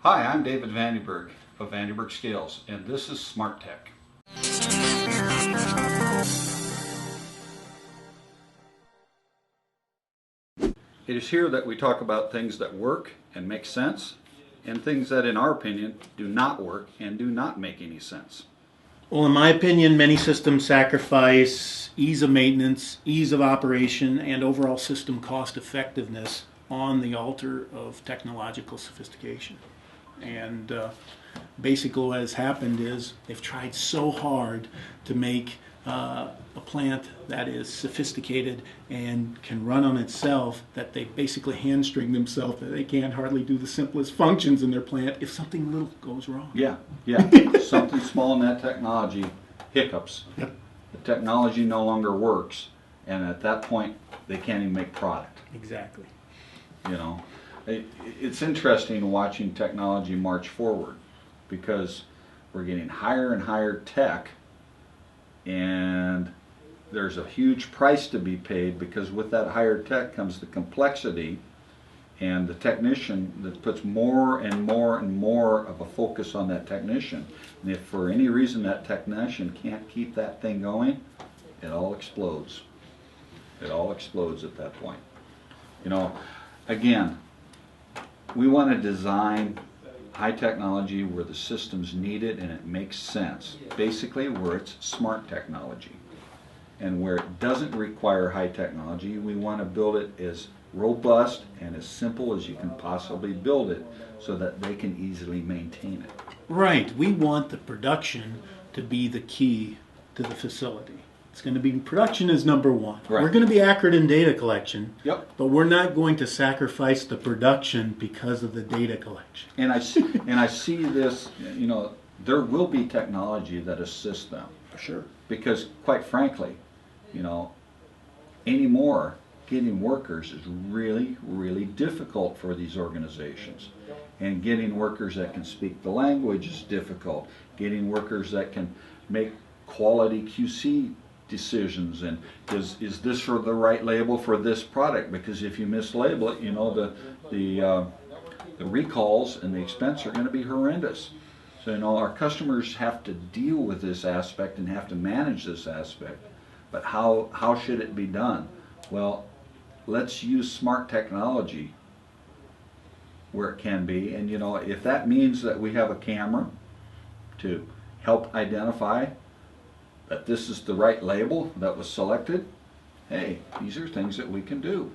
Hi, I'm David Vande Berg of Vande Scales, and this is SmartTech. It is here that we talk about things that work and make sense, and things that, in our opinion, do not work and do not make any sense. Well, in my opinion, many systems sacrifice ease of maintenance, ease of operation, and overall system cost effectiveness on the altar of technological sophistication. And basically what has happened is they've tried so hard to make a plant that is sophisticated and can run on itself that they basically hamstring themselves, that they can't hardly do the simplest functions in their plant if something little goes wrong. Yeah. Something small in that technology hiccups. Yep. The technology no longer works, and at that point, they can't even make product. Exactly. You know, it's interesting watching technology march forward because we're getting higher and higher tech, and there's a huge price to be paid because with that higher tech comes the complexity and the technician that puts more and more and more of a focus on that technician. And if for any reason that technician can't keep that thing going, it all explodes. It all explodes at that point. You know, again, we want to design high technology where the system's needed and it makes sense. Basically where it's smart technology. And where it doesn't require high technology, we want to build it as robust and as simple as you can possibly build it so that they can easily maintain it. Right. We want the production to be the key to the facility. It's going to be production is number one. Right. We're going to be accurate in data collection, Yep. but we're not going to sacrifice the production because of the data collection. And I see this, you know, there will be technology that assists them. Sure. Because quite frankly, you know, anymore getting workers is really, really difficult for these organizations. And getting workers that can speak the language is difficult. Getting workers that can make quality QC decisions, and is this for the right label for this product? Because if you mislabel it, you know, the recalls and the expense are going to be horrendous. So, you know, our customers have to deal with this aspect and have to manage this aspect. But how should it be done? Well, let's use smart technology where it can be. And, you know, if that means that we have a camera to help identify that this is the right label that was selected, hey, these are things that we can do.